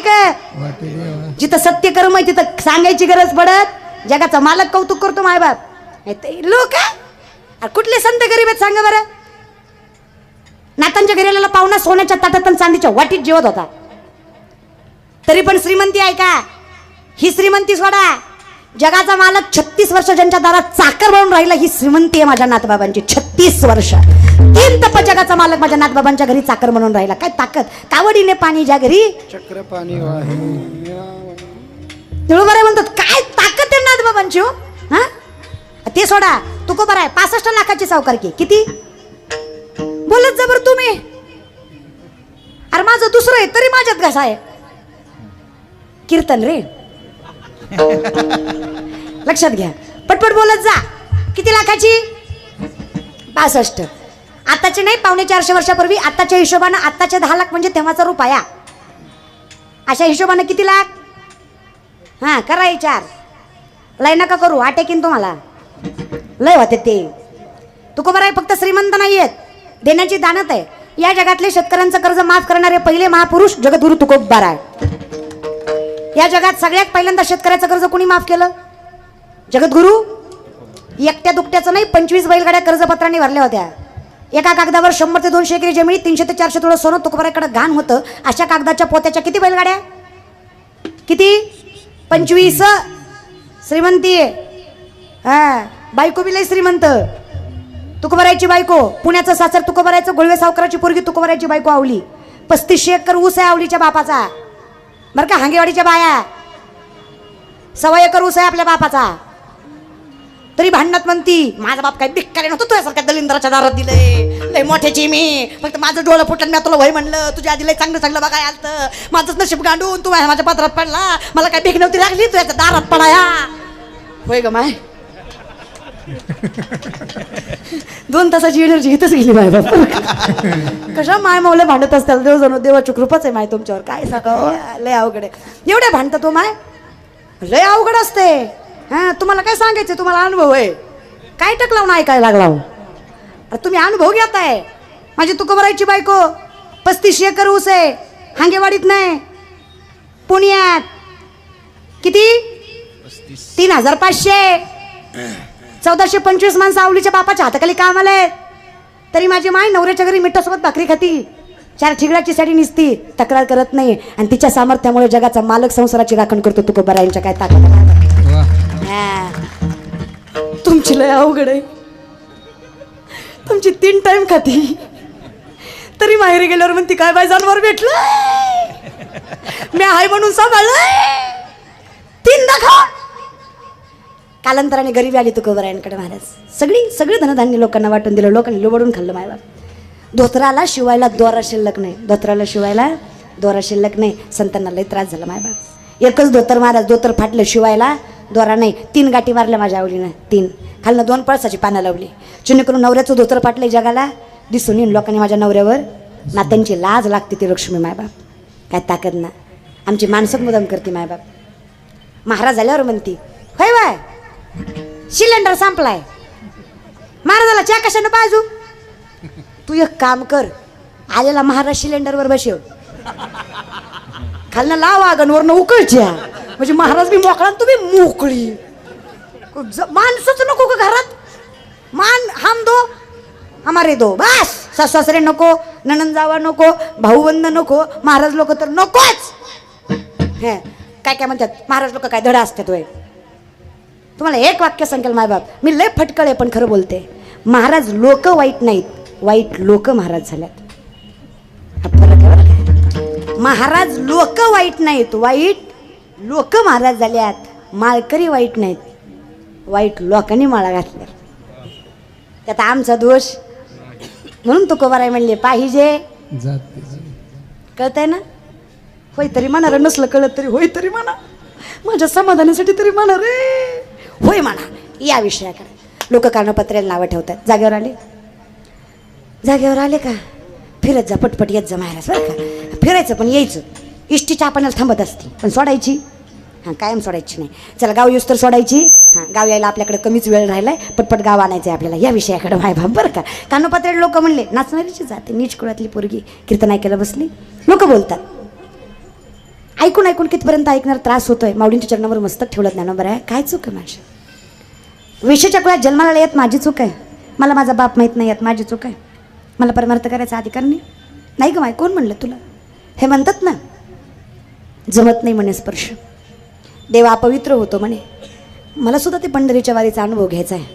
का? जिथं सत्य कर्म आहे तिथं सांगायची गरज पडत. जगाचा मालक कौतुक करतो मायबाप. लोक कुठले संत गरीब आहेत सांगा बरं. नातांच्या घरी आलेला पाहुणा सोन्याच्या ताटात चांदीच्या वाटीत जेवत होता, तरी पण श्रीमंती आहे का? ही श्रीमंती सोडा. जगाचा मालक 36 वर्ष ज्यांच्या दारात चाकर बनून राहिला, ही श्रीमंती आहे माझ्या नातबाबांची. 36 वर्ष 3 तप जगाचा मालक माझ्या नातबाबांच्या घरी चाकर बनून राहिला. काय ताकद. कावडीने पाणी ज्या घरी चक्र पाणी वाहे. बरं म्हणतात काय ताकद आहे नातबाबांची. हो हा ते सोडा. तुकोबर आहे 65 लाखाची सावकारकी. किती बोलत जा बरं तुम्ही. अरे माझं दुसरं आहे तरी माझ्यात घसा आहे. कीर्तन रे. लक्षात घ्या. पटपट बोलत जा. किती लाखाची? 65. आताचे नाही, 450 वर्षापूर्वी. आताच्या हिशोबानं आताचे 10 लाख म्हणजे तेव्हाचा रुपया. अशा हिशोबानं किती लाख? हा करा विचार. लय नका करू, आटेकीन तुम्हाला. लय होते ते. तुकोबर आहे फक्त श्रीमंत नाही आहेत, देण्याची दानत आहे. या जगातले शेतकऱ्यांचं कर्ज माफ करणारे पहिले महापुरुष जगद्गुरु तुकोबर आहे. या जगात सगळ्यात पहिल्यांदा शेतकऱ्याचं कर्ज कोणी माफ केलं? जगद्गुरु. एकट्या दुकट्याचं नाही, 25 बैलगाड्या कर्जपत्रांनी भरल्या होत्या. एका कागदावर 100 ते 200 एकरी जमिनी, 300 ते 400 तोळं सोनं तुकोबराकडे घाण होतं. अशा कागदाच्या पोत्याच्या किती बैलगाड्या? किती? 25. श्रीमंती आहे. हा बायको बी लय श्रीमंत. तुकोबरायची बायको. पुण्याचं सासर तुकोबरायचं. गोळवे सावकाराची पोरगी तुकोबरायची बायको आवली. 3500 एकर ऊस आहे आवलीच्या बापाचा बरं का. हांगेवाडीच्या बाया 1.25 एकर ऊस आहे आपल्या बापाचा. तरी भांडणात म्हणती माझा बाप काय भिक्कारे नव्हतं, तुझ्यासारख्या दलिंद्राच्या दारात दिलंय. लय मोठ्याची मी, फक्त माझं डोळं फुटलं मी तुला वय म्हणलं. तुझ्या आधी लय चांगलं चांगलं बघाय आलतं. माझंच नशीब गांडून तू माझ्या पात्रात पडला. मला काय भीक नव्हती लागली तुझ्या दारात पडाया. होय ग माय. 2 तासाची एनर्जी इथंच गेली माय बाप. कशा माय मावले भांडत असतात. देव जणू देवाची कृपाच आहे माय तुमच्यावर. काय सांगावं, लय अवघड आहे. एवढे भांडतात तो माय, लय अवघड असते. हा तुम्हाला काय सांगायचं, तुम्हाला अनुभव आहे. काय टकलाव नाही काय लागला. अरे तुम्ही अनुभव घेताय. माझी तुकोबरायची बायको 3500 एकर ऊस आहे. हांगेवाडीत नाही, पुण्यात. किती? 3500. 1425 माणसं आवलीच्या बापाच्या हाताखाली कामाला आहेत. तरी माझी माय नवऱ्याच्या घरी मिठासोबत भाकरी खाती. 4 ठिगळाची साडी निसती, तक्रार करत नाही. आणि तिच्या सामर्थ्यामुळे जगाचा मालक संसाराची राखण करतो. तुकोबरायांच्या काय ताकद. तुमची लय अवघड आहे. तुमची 3 टाइम खाती, तरी माहेरी गेल्यावर म्हणती काय बाय जनावर भेटलं मी आहे म्हणून सांभाळलंय. 3दा खा. कालांतराने गरीबी आली तुकोबरायांकडे महाराज. सगळी धनधान्य लोकांना वाटून दिलं. लोकांनी लोबडून खाल्लं मायबाप. धोत्राला शिवायला दोरा शिल्लक नाही. धोत्राला शिवायला दोरा शिल्लक नाही. संतांना लय त्रास झाला मायबाप. एकच धोतर महाराज. धोतर फाटलं, शिवायला दोरा नाही. 3 गाठी मारल्या माझ्या आवडीनं. 3 खालनं 2 पळसाची पानं लावली. चुनी करून नवऱ्याचं धोतर फाटलंय जगाला दिसून येईन. लोकांनी माझ्या नवऱ्यावर. नात्यांची लाज लागते ती लक्ष्मी मायबाप. काय ताकद ना. आमची माणसं मुदाम करते मायबाप. महाराज आल्यावर म्हणती होय बाय सिलेंडर संपलाय. महाराजाला च्या कशानं बाजू. तू एक काम कर, आलेला महाराज सिलेंडरवर बसव, खालनं लाव आगन वरनं उकळच्या, म्हणजे महाराज बी मोकळा तुम्ही मोकळी. माणसंच नको का घरात. मान हम दो हमारे दो बस. सासरे नको, नणंद जावा नको, भाऊबंद नको, महाराज लोक तर नकोच. हे काय काय म्हणतात महाराज लोक काय धडा असतात वय. तुम्हाला एक वाक्य सांगेल मायबाप, मी लय फटकळ आहे पण खरं बोलते. महाराज लोक वाईट नाहीत, वाईट लोक महाराज झाल्यात. महाराज लोक वाईट नाहीत, वाईट लोक महाराज झाल्यात. माळकरी वाईट नाहीत, वाईट लोकांनी माळा घातल्या. त्यात आमचा दोष. म्हणून तुकोबाराय म्हणले पाहिजे कळतंय ना. होय तरी म्हणा रे, नसलं कळत तरी होय तरी म्हणा. माझ्या समाधानासाठी तरी म्हणा रे. होय म्हणा. या विषयाकडे लोक कारणपत्र्याला नावं ठेवतात. जागेवर आले, जागेवर आले का फिरत जा, पटपट येत जा महाराज बरं का. फिरायचं पण यायचं. इष्टीच्या आपणाला थांबत असते पण सोडायची हां कायम सोडायची नाही. चला गाव येऊस तर सोडायची. हां गाव यायला आपल्याकडे कमीच वेळ राहिलाय, पटपट गाव आणायचं आहे आपल्याला. या विषयाकडे मायबाप बरं का. कानोपात्रे लोक म्हणले नाचणारीची जाते नीच कुळातली पोरगी कीर्तन ऐकायला बसली. लोक बोलतात ऐकून ऐकून कितपर्यंत ऐकणार, त्रास होतोय. माऊलींच्या चरणावर मस्तक ठेवलं ज्ञानोबा आहे. काय चूक आहे माझी? विषयाच्या कुळात जन्माला येत माझी चूक आहे. मला माझा बाप माहीत नाही येत माझी चूक आहे. मला परमार्थ करायचा अधिकार नाही ग माय. कोण म्हणलं तुला? हे म्हणतात ना, जमत नाही म्हणे स्पर्श, देव अपवित्र होतो म्हणे. मला सुद्धा ते पंढरीच्या वारीचा अनुभव घ्यायचा आहे.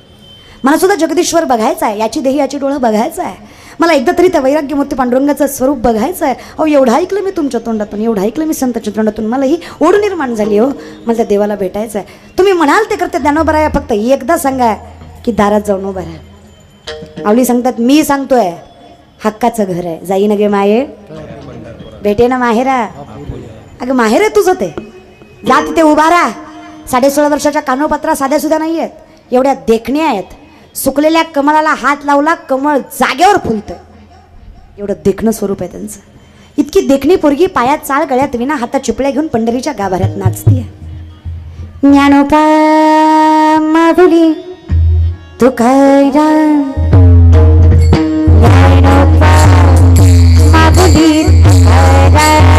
मला सुद्धा जगदीश्वर बघायचा आहे. याची देही याची डोळं बघायचं आहे. मला एकदा तरी त्या वैराग्यमूर्ती पांडुरंगाचं स्वरूप बघायचं आहे. अहो एवढं ऐकलं मी तुमच्या तोंडातून, एवढं ऐकलं मी संतांच्या तोंडातून, मला ही ओढ निर्माण झाली. हो मला त्या देवाला भेटायचं आहे. तुम्ही म्हणाल ते करते ज्ञानोबा आहे. फक्त एकदा सांगा की दारात जाऊन उभं राहा. आवली सांगतात मी सांगतोय हक्काचं घर आहे. जाई ना गे माये भेटे ना माहेरा. अगं माहेर आहे तुझं ते, जा तिथे उभा राहा. 16.5 वर्षाच्या कानोपात्रा साध्या सुद्धा नाही आहेत, एवढ्या देखण्या आहेत. सुकलेल्या कमळाला हात लावला कमळ जागेवर फुलतं, एवढं देखणं स्वरूप आहे त्यांचं. इतकी देखणी पोरगी पायात चाळ गळ्यात विना हातात चिपळ्या घेऊन पंढरीच्या गाभाऱ्यात नाचतीये. ज्ञानोबा माऊली तुकाराम, ज्ञानोबा माऊली तुकाराम.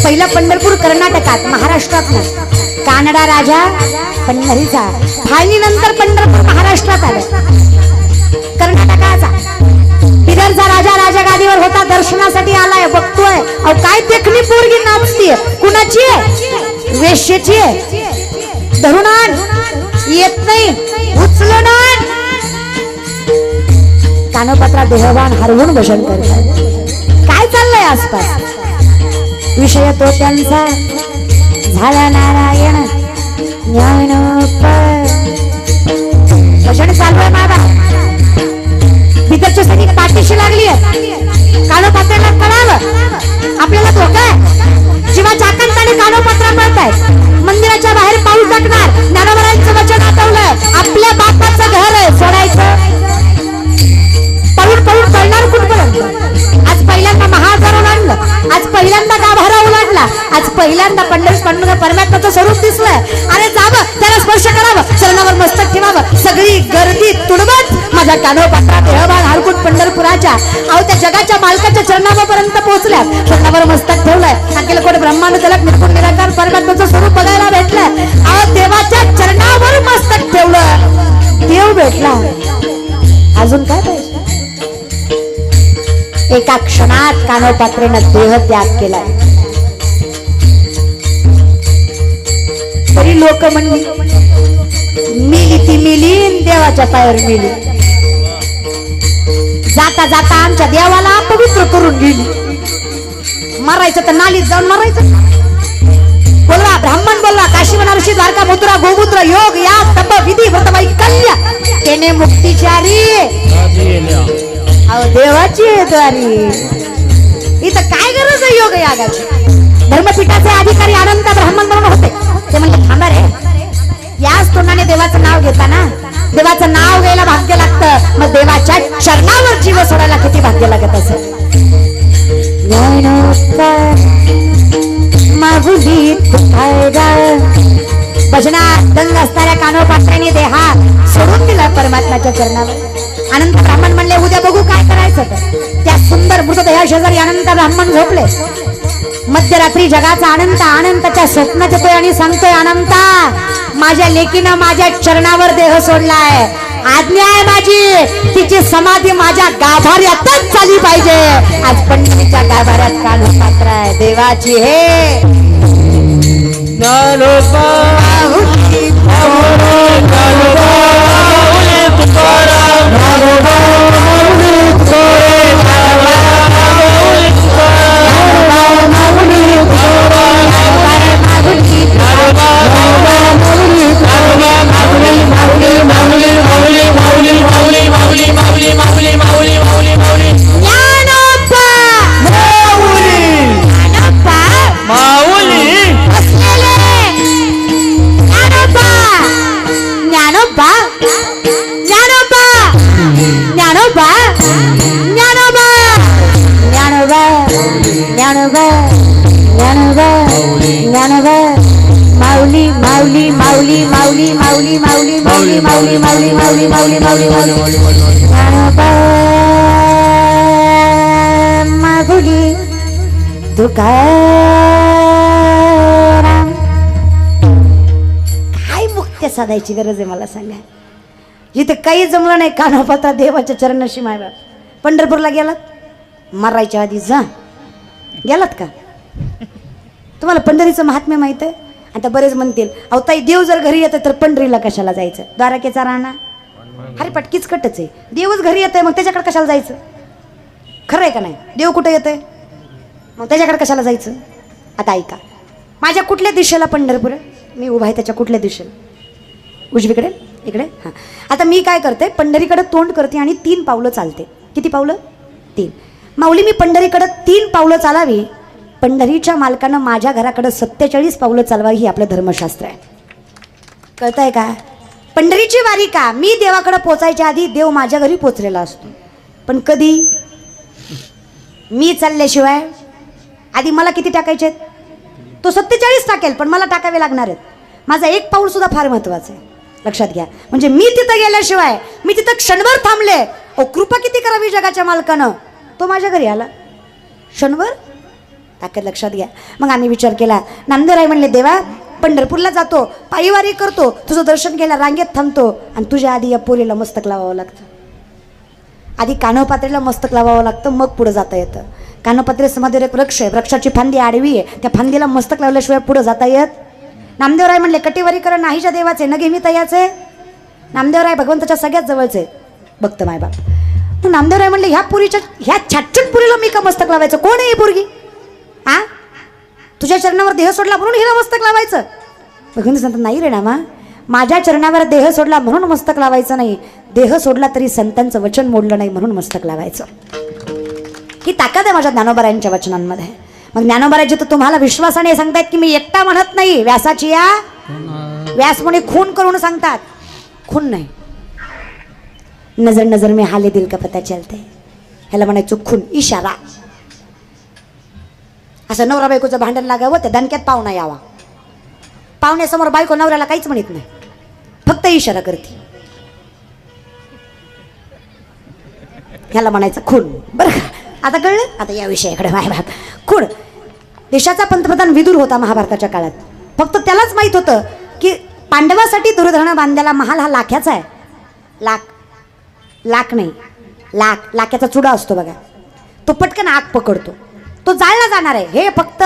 पहिलं पंढरपूर कर्नाटकात, महाराष्ट्रात नाही. कानडा राजा पंढरीचा, फाळणीनंतर पंढरपूर महाराष्ट्रात आलं. कर्नाटकाचा बिदरचा राजा राजगादीवर होता, दर्शनासाठी आलाय, बघतोय अहो काय देखणी पोरगी नाचतीये. कुणाची आहे? वेश्येची आहे. धरून आण, येत नाही उचलून आण. कानोपात्रा देहवान हरवून भजन करतात. काय चाललंय आसपास? विषय तो त्यांचा झाला नारायण ज्ञानोबा. भजन चालू आहे माझा. बिदरची सैनिक पाठीशी लागली आहे. कानोपात्राला कळालं आपल्याला धोका आहे. जीवाच्या आकांताने कानोपात्रा पळतायत. मंदिराच्या बाहेर पाऊल टाकणार. ज्ञानोबारांचं वचन आठवलंय, आपल्या बापाचं घर आहे, सोडायचं. पाऊल पाऊल पळणार कुठपर्यंत? आज पहिल्यांदा महाजारून आणलं, आज पहिल्यांदा गाभारा उलाटला, आज पहिल्यांदा पंढरीत परमात्म्याचं स्वरूप दिसलंय. अरे जावं, त्याला स्पर्श करावं, चरणावर मस्तक ठेवावं. सगळी गर्दी तुडवत माझ्या कानोपात्रा देहभान हरकून पंढरपुराच्या अहो त्या जगाच्या मालकाच्या चरणापर्यंत पोहोचल्या. चरणावर मस्तक ठेवलंय. अखिल कोट ब्रह्मांड जलक निर्गुण निराकार परमात्म्याचं स्वरूप बघायला भेटलंय. अहो देवाच्या चरणावर मस्तक ठेवलं, देव भेटला. अजून काय पाहिजे? एका क्षणात कानोपात्रेनं देह त्याग केलाय. तरी लोक म्हणली मिली ती मिली, देवाच्या पायावर मिली. जाता जाता आमच्या देवाला अपवित्र करून गेली. मरायचं तर नालीत जाऊन मरायचं. बोलवा ब्राह्मण, बोलवा काशी बनारसी द्वारका मथुरा गोमूत्र योग या तप विधी व्रत वैकल्य केने मुक्तीचारी. अहो देवाची द्वारी. इथं काय गरज आहे योग यागाची? धर्मपीठाचे अधिकारी अनंत ब्राह्मण म्हणून होते. ते म्हणजे थांबा रे, याच तोंडाने देवाचं नाव घेताना देवाचं नाव घ्यायला भाग्य लागतं, मग देवाच्या चरणावर जीव सोडायला किती भाग्य लागत असेल. भजनात दंग असणाऱ्या कानोपात्राने देहा सोडून दिला परमात्म्याच्या चरणावर. अनंत ब्राह्मण म्हणले उद्या बघू काय करायचं. त्या सुंदर मृतदेहा शेजारी अनंत ब्राह्मण झोपले. मध्यरात्री जगाचा अनंत अनंताच्या स्वप्नात येतोय आणि सांगतोय, अनंता माझ्या लेकीनं माझ्या चरणावर देह सोडलाय. आज्ञा आहे माझी, तिची समाधी माझ्या गाभाऱ्यातच झाली पाहिजे. आज पंढरीच्या गाभाऱ्यात कानोपात्रा आहे देवाची. हे ज्ञानोबा माऊली माऊली माऊली माऊली माऊली माऊली माऊली तुकाराम. काय मुक्त्या साधायची गरज आहे मला सांगा. जिथे काही जमलं नाही कानापाता देवाच्या चरणाशी मायबाप. पंढरपूरला गेलात मरायच्या आधी जा गेलात का? तुम्हाला पंढरीचं महात्म्य माहित आहे? आता बरेच म्हणतील अहो ताई देव जर घरी येतं तर पंढरीला कशाला जायचं? द्वारकेचा राणा अरे पटकीच कटच आहे. देवच घरी येतंय मग त्याच्याकडे कशाला जायचं? खरं आहे का नाही? देव कुठे येतंय मग त्याच्याकडे कशाला जायचं? आता ऐका माझ्या कुठल्या दिशेला पंढरपूर आहे? मी उभा आहे त्याच्या कुठल्या दिशेला? उजवीकडे इकडे. हां आता मी काय करते पंढरीकडे तोंड करते आणि 3 पावलं चालते. किती पावलं? 3. माऊली मी पंढरीकडे 3 पावलं चालावी. पंढरीच्या मालकानं माझ्या घराकडे 47 पावलं चालवावी ही आपलं धर्मशास्त्र आहे. कळतंय का? पंढरीची वारी का? मी देवाकडे पोचायच्या आधी देव माझ्या घरी पोचलेला असतो. पण कधी? मी चालल्याशिवाय आधी मला किती टाकायचे? तो 47 टाकेल पण मला टाकावे लागणार आहेत. माझा 1 पाऊल सुद्धा फार महत्वाचं आहे लक्षात घ्या. म्हणजे मी तिथं गेल्याशिवाय मी तिथं क्षणभर थांबले. अहो कृपा किती करावी जगाच्या मालकानं. तो माझ्या घरी आला क्षणभर ताकद लक्षात घ्या. मग आम्ही विचार केला नामदेवराय म्हणले देवा पंढरपूरला जातो पायीवारी करतो तुझं दर्शन घ्यायला रांगेत थांबतो आणि तुझ्या आधी या पोरीला मस्तक लावावं लागतं. आधी कानोपात्रीला मस्तक लावावं लागतं मग पुढं जाता येतं. कानोपात्री समाधीवर एक वृक्ष आहे वृक्षाची फांदी आडवी आहे त्या फांदीला मस्तक लावल्याशिवाय पुढं जाता येत. नामदेवराय म्हणले कटीवारी करण नाहीच्या देवाचे न घेमी तयाचे. नामदेवराय भगवंताच्या सगळ्यात जवळचे भक्त मायबाप. मग नामदेवराय म्हणले ह्या पुरीच्या ह्या छाटछट पुरीला मी का मस्तक लावायचं? कोण आहे ही पोरगी? हा तुझ्या चरणावर देह सोडला म्हणून हिला मस्तक लावायचं? भगवंत सांगतात नाही रे नामा माझ्या चरणावर देह सोडला म्हणून मस्तक लावायचं नाही. देह सोडला तरी संतांचं वचन मोडलं नाही म्हणून मस्तक लावायचं. ही ताकद आहे माझ्या ज्ञानोबारायांच्या वचनांमध्ये. मग ज्ञानोबाराजी तर तुम्हाला विश्वासाने सांगतायत की मी एकटा म्हणत नाही. व्यासाची या व्यास म्हणे खून करून सांगतात. खून नाही नजर नजर में हाले दिल का पता चलते ह्याला म्हणायचो खून इशारा. असं नवरा बायकोचं भांडण लागावं त्या दणक्यात पाहुणा यावा. पाहुण्यासमोर बायको नवऱ्याला काहीच म्हणत नाही फक्त इशारा करते. ह्याला म्हणायचं खून. बरं आता कळलं? आता या विषयाकडे मायबाप. खून. देशाचा पंतप्रधान विदुर होता महाभारताच्या काळात. फक्त त्यालाच माहित होतं की पांडवासाठी दुर्योधन बांधलेला महाल हा लाख्याचा आहे. लाख नाही लाख्याचा चुडा असतो बघा तो पटकन आग पकडतो तो जाळला जाणार आहे हे फक्त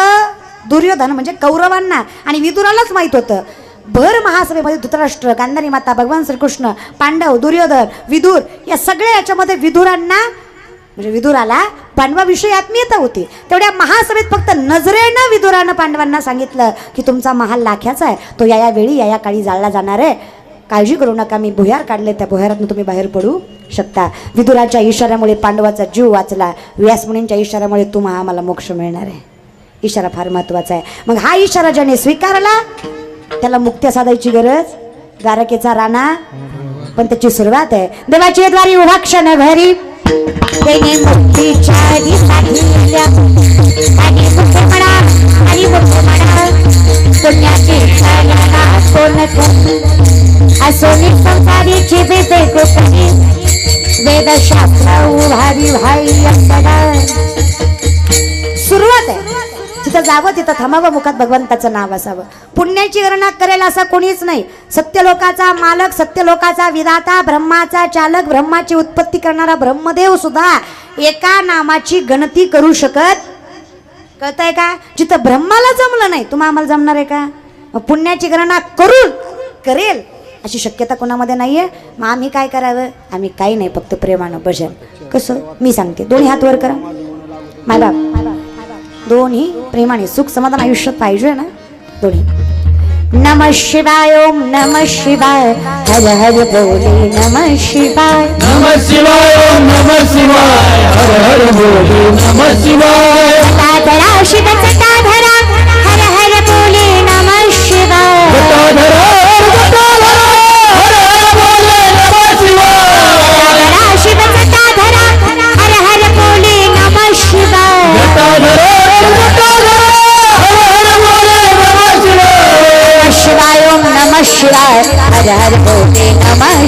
दुर्योधन म्हणजे कौरवांना आणि विदुरालाच माहित होतं. भर महासभेमध्ये धृतराष्ट्र गांधारी माता भगवान श्रीकृष्ण पांडव दुर्योधन विदुर या सगळ्या याच्यामध्ये विदुरांना म्हणजे विदुराला पांडवाविषयी आत्मीयता होती. तेवढ्या महासभेत फक्त नजरेनं विदुरानं पांडवांना सांगितलं की तुमचा महाल लाख्याचा आहे तो या वेळी या काळी जाळला जाणार आहे. काळजी करू नका मी भुयार काढले त्या भुयारातून तुम्ही बाहेर पडू शकता. विदुराच्या इशाऱ्यामुळे पांडवाचा जीव वाचला. व्यासमुनींच्या इशाऱ्यामुळे तुम्हा आम्हाला मोक्ष मिळणार आहे. इशारा फार महत्वाचा आहे. मग हा इशारा ज्याने स्वीकारला त्याला मुक्त्या साधायची गरज. द्वारकेचा राणा पण त्याची सुरुवात आहे देवाची द्वारी उभा क्षण भरी देणे मुक्तीच्या दिसाहिल्या आणि मुक्ती म्हणा आणि मुक्ती म्हणा पुण्याची छाया कोण असोनी संसारीची बेते कोकणी वेदशास्त्र उभारी भाई असताना सुरुवात आहे. जिथं जावं तिथं थांबावं मुखात भगवंताचं नाव असावं. पुण्याची गणना करेल असा कोणीच नाही. सत्यलोकाचा मालक सत्यलोकाचा विधाता ब्रह्माचा चालक ब्रह्माची उत्पत्ती करणारा ब्रह्मदेव सुद्धा एका नामाची गणती करू शकत. कळतंय का? जिथं ब्रह्माला जमलं नाही तुम्हा आम्हाला जमणार आहे का? पुण्याची गणना करेल अशी शक्यता कोणामध्ये नाहीये. मग आम्ही काय करावं? आम्ही काही नाही फक्त प्रेमानं भजन. कसं मी सांगते दोन्ही हात वर करा मायबाप. दोन्ही प्रेमाने सुख समाधान आयुष्यात पाहिजे ना दोन्ही. नमः शिवाय ओम नमः शिवाय हर हर बोले नमः शिवाय नमः शिवाय ओम नमः शिवाय हर हर बोले नमः शिवाय जटाधरा शिव जटाधरा हर हर बोले नमः शिवाय जटाधरा हर हर बोले नमः शिवाय शिव जटाधरा हर हर बोले नमः शिवाय जटाधरा शिवाय ओम नमः शिवाय हर हर बोले नमः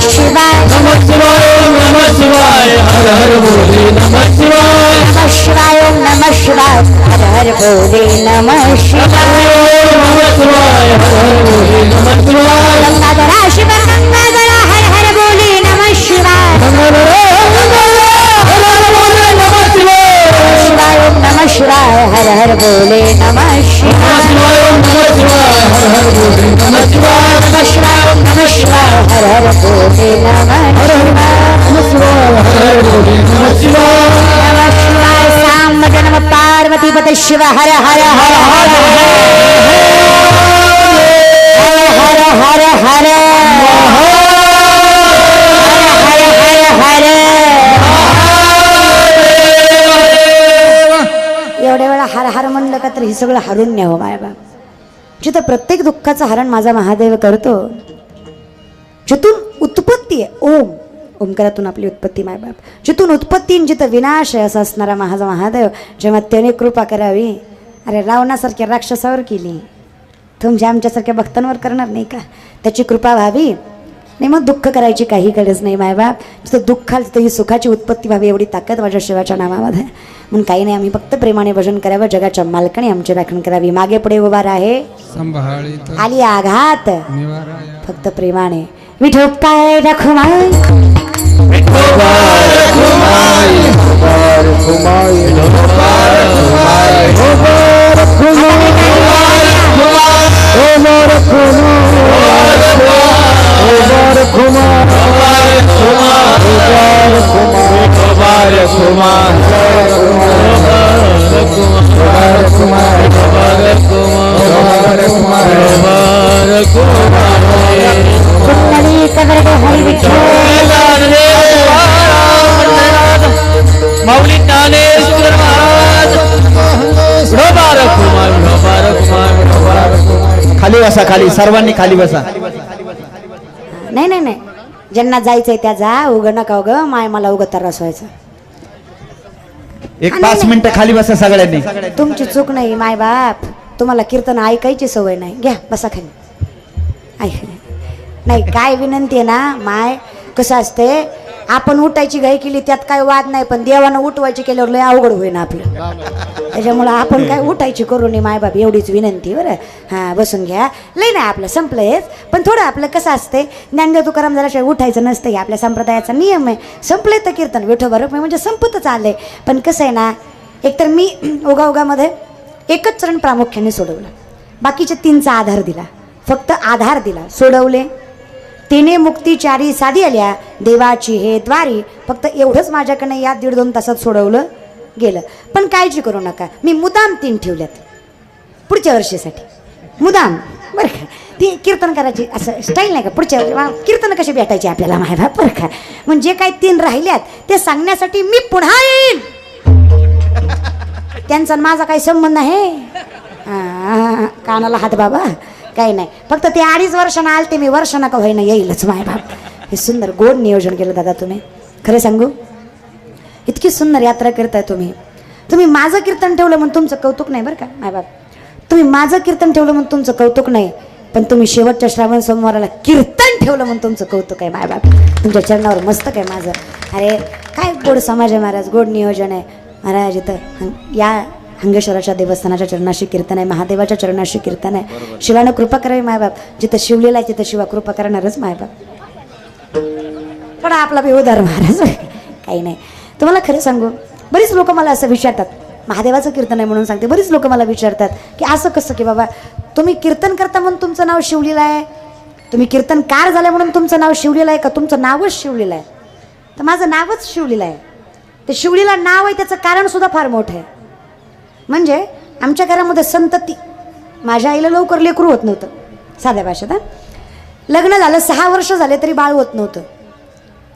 हर बोले नमः शिवाय नमः शिवाय ओम नमः शिवाय हर हर बोले नमः शिवाय नमः शिवाय हर हर बोले नमः शिवाय गंगाधरा शिव गंगाधरा हर हर बोले नमः शिवाय शिवाय ओम नमः शिवाय हर हर बोले नमः शिवाय नमः शिवाय ओम नमः शिवाय हर हर बोले नमः शिवाय नमः शिवाय साम नमः पार्वती पते शिव हर हर हर हर हर हर हर हर एवढ्या वेळा हर हर म्हणलं का तर हे सगळं हरून न्यावं मायबा. जिथं प्रत्येक दुःखाचं हरण माझा महादेव करतो, जिथून उत्पत्ती आहे ओम, ओंकारातून आपली उत्पत्ती मायबाप, जिथून उत्पत्ती जिथं विनाश आहे असं असणारा माझा महादेव जेव्हा त्याने कृपा करावी, अरे रावणासारख्या राक्षसावर केली, तुमच्या आमच्यासारख्या भक्तांवर करणार नाही का? त्याची कृपा व्हावी नाही मग दुःख करायची काही गरज नाही मायबाप. जिथं दुःख आलं तिथं ही सुखाची उत्पत्ती व्हावी एवढी ताकद माझ्या शिवाच्या नावामध्ये. म्हणून काही नाही, आम्ही फक्त प्रेमाने भजन करावं, जगाच्या मालकाने आमची राखण करावी. मागे पुढे उभा आहे आली आघात फक्त प्रेमाने. विठोबाय रखुमाई माऊली ज्ञानेश्वर महाराज खाली बसा, खाली सर्वांनी खाली बसा. नाही नाही नाही, ज्यांना जायचंय त्या जा, उग नका उग माय मला उग त्रास व्हायचा. एक 5 मिनिटं खाली बसा सगळ्यांनी. तुमची चूक नाही माय बाप, तुम्हाला कीर्तन ऐकायची सवय नाही. घ्या बसा खाली. ऐक नाही, काय विनंती आहे ना माय, कसं असते आपण उठायची घाई केली त्यात काय वाद नाही, पण देवानं उठवायची केल्यावर लय अवघड होईना आपलं. त्याच्यामुळं आपण काय उठायची करू नये माय बाप, एवढीच विनंती बरं. हां बसून घ्या. लय नाही आपलं संपलंयच, पण थोडं आपलं कसं असते ज्ञानदेव तुकाराम झाल्याशिवाय उठायचं नसतं, हे आपल्या संप्रदायाचा नियम आहे. संपलंय तर कीर्तन विठोबा रुक्मिणी म्हणजे संपतच आलंय. पण कसं आहे ना, एकतर मी ओगामध्ये एकच चरण प्रामुख्याने सोडवलं, बाकीच्या 3चा आधार दिला, फक्त आधार दिला, सोडवले. तिने मुक्ती चारी साधी आल्या देवाची हे द्वारी, फक्त एवढंच माझ्याकडनं या 1.5-2 तासात सोडवलं गेलं. पण काळजी करू नका, मी मुदाम 3 ठेवल्यात पुढच्या वर्षीसाठी, मुदाम बरं का. ती कीर्तन करायची असं स्टाईल नाही का, पुढच्या वर्षी कीर्तन कशी भेटायची आपल्याला माहिती बरं का. म्हणजे काय 3 राहिल्यात ते सांगण्यासाठी मी पुन्हा येईल. त्यांचा माझा काही संबंध आहे, कानाला हात बाबा, काही नाही. फक्त ते 2.5 वर्षांना आलते मी, वर्ष नका होईना येईलच माय बाप. हे सुंदर गोड नियोजन केलं दादा तुम्ही, खरं सांगू इतकी सुंदर यात्रा करताय तुम्ही. तुम्ही माझं कीर्तन ठेवलं म्हणून तुमचं कौतुक नाही बरं का माय बाप, तुम्ही माझं कीर्तन ठेवलं म्हणून तुमचं कौतुक नाही, पण तुम्ही शेवटच्या श्रावण सोमवाराला कीर्तन ठेवलं म्हणून तुमचं कौतुक आहे माय बाप. तुमच्या चरणावर मस्तक आहे माझं. अरे काय गोड समाज आहे महाराज, गोड नियोजन आहे महाराज. इथं या हंगेश्वराच्या देवस्थानाच्या चरणाशी कीर्तन आहे, महादेवाच्या चरणाशी कीर्तन आहे. शिवानं कृपा करावी मायबाप, जिथं शिवलेला आहे तिथं शिवा कृपा करणारच मायबाप. पण आपला बी उदार महाराज काही नाही. तुम्हाला खरं सांगू, बरीच लोक मला असं विचारतात, महादेवाचं कीर्तन आहे म्हणून सांगते, बरीच लोक मला विचारतात की असं कसं की बाबा तुम्ही कीर्तन करता म्हणून तुमचं नाव शिवलेलं आहे, तुम्ही कीर्तनकार झालं म्हणून तुमचं नाव शिवलेलं आहे का तुमचं नावच शिवलेलं आहे? तर माझं नावच शिवलेलं आहे. ते शिवलेलं नाव आहे त्याचं कारण सुद्धा फार मोठं आहे. म्हणजे आमच्या घरामध्ये संतती, माझ्या आईला लवकर लेकरू होत नव्हतं, साध्या भाषेत. लग्न झालं 6 वर्ष झाले तरी बाळ होत नव्हतं.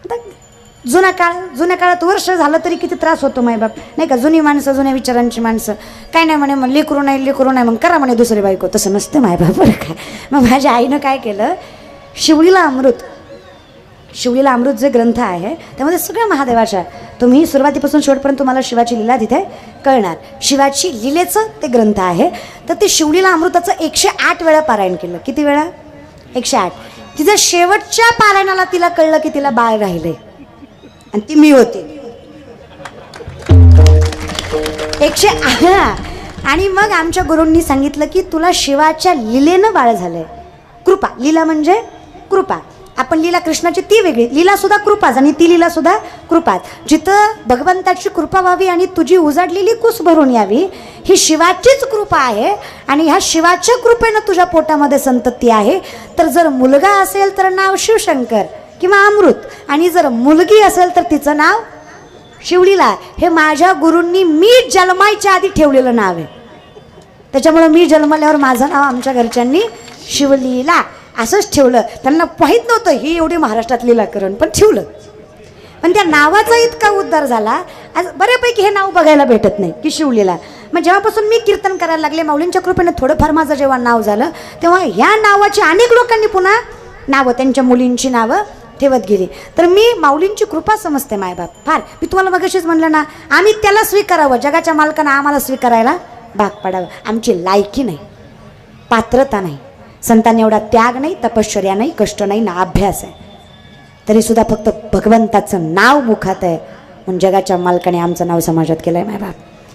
आता जुन्या काळात वर्ष झालं तरी किती त्रास होतो मायबाप नाही का. जुनी माणसं, जुन्या विचारांची माणसं काय नाही म्हणे, मग लेकरू नाही मग करा म्हणे दुसरी बायको. तसं नसतं मायबाप बरं काय. मग माझ्या आईनं काय केलं, शिवलीला अमृत जे ग्रंथ आहे त्यामध्ये सगळ्या महादेवाच्या, तुम्ही सुरुवातीपासून शेवटपर्यंत तुम्हाला शिवाची लीला तिथे कळणार. शिवाची लीलेचं ते ग्रंथ आहे. तर ते शिवलीला अमृताचं 108 वेळा पारायण केलं. किती वेळा? 108. तिचं शेवटच्या पारायणाला तिला कळलं की तिला बाळ राहिले आणि ती मी होते. 100 आणि मग आमच्या गुरूंनी सांगितलं की तुला शिवाच्या लीलेनं बाळ झालंय. कृपा, लीला म्हणजे कृपा. आपण लीला कृष्णाची ती वेगळी, लीला सुद्धा कृपाच आणि ती लीला सुद्धा कृपाच. जिथं भगवंताची कृपा व्हावी आणि तुझी उजाडलेली कुस भरून यावी, ही शिवाचीच कृपा आहे. आणि ह्या शिवाच्या कृपेनं तुझ्या पोटामध्ये संतती आहे. तर जर मुलगा असेल तर नाव शिवशंकर किंवा अमृत, आणि जर मुलगी असेल तर तिचं नाव शिवलीला. हे माझ्या गुरूंनी मी जन्मायच्या आधी ठेवलेलं नाव आहे. त्याच्यामुळं मी जन्मल्यावर माझं नाव आमच्या घरच्यांनी शिवलीला असंच ठेवलं. त्यांना माहीत नव्हतं ही एवढी महाराष्ट्रात लीला करून, पण ठेवलं. पण त्या नावाचा इतका उद्धार झाला. आज बऱ्यापैकी हे नाव बघायला भेटत नाही की शिवलीला. मग जेव्हापासून मी कीर्तन करायला लागले, माऊलींच्या कृपेने थोडंफार माझं जेव्हा नाव झालं, तेव्हा ह्या नावाची अनेक लोकांनी पुन्हा नावं, त्यांच्या मुलींची नावं ठेवत गेली. तर मी माऊलींची कृपा समजते मायबाप फार. मी तुम्हाला मगाशीच म्हणलं ना, आम्ही त्याला स्वीकारावं, जगाच्या मालकानं आम्हाला स्वीकारायला भाग पाडावं. आमची लायकी नाही, पात्रता नाही, संतांनी एवढा त्याग नाही, तपश्चर्या नाही, कष्ट नाही ना अभ्यास आहे. तरीसुद्धा फक्त भगवंताचं नाव मुखात आहे म्हणून जगाच्या मालकाने आमचं नाव समाजात केलं आहे मायबाप.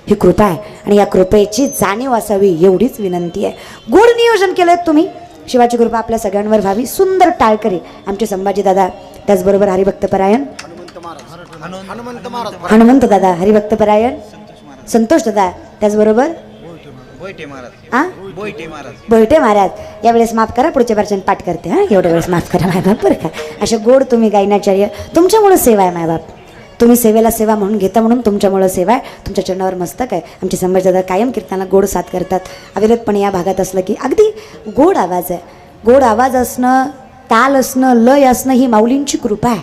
ही कृपा आहे आणि या कृपेची जाणीव असावी एवढीच विनंती आहे. गोड नियोजन केलं आहे तुम्ही. शिवाची कृपा आपल्या सगळ्यांवर व्हावी. सुंदर टाळकरी आमचे संभाजी दादा, त्याचबरोबर हरिभक्तपरायण हनुमंत दादा हरिभक्तपरायण, संतोष दादा, त्याचबरोबर बोयटे महाराज. यावेळेस माफ करा, पुढच्या वर्षाने पाठ करते. हां, एवढ्या वेळेस माफ करा मायबाप बरं का. असे गोड तुम्ही गायनाचार्य, तुमच्यामुळं सेवा आहे मायबाप. तुम्ही सेवेला सेवा म्हणून घेता म्हणून तुमच्यामुळं सेवा आहे. तुमच्या चरणावर मस्तक आहे. आमचे संभाजी दादा कायम कीर्तनाला गोड साथ करतात. अविरतपणे या भागात असलं की अगदी गोड आवाज आहे. गोड आवाज असणं, ताल असणं, लय असणं ही माऊलींची कृपा आहे.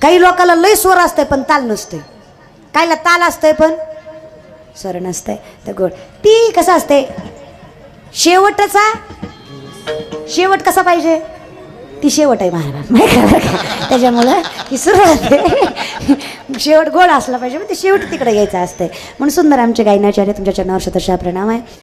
काही लोकांना लय स्वर असतंय पण ताल नसते, काहीला ताल असतंय पण स्वर नसतंय. तर गोड ती कसं असते, शेवटचा शेवट कसा पाहिजे, ती शेवट आहे महाराज. त्याच्यामुळं ही सुरुवात आहे, शेवट गोड असला पाहिजे, मग ते शेवट तिकडे यायचं असतंय. म्हणून सुंदर आमचे गायनाचार्य, तुमच्या चरणावर शतशः प्रणाम आहे.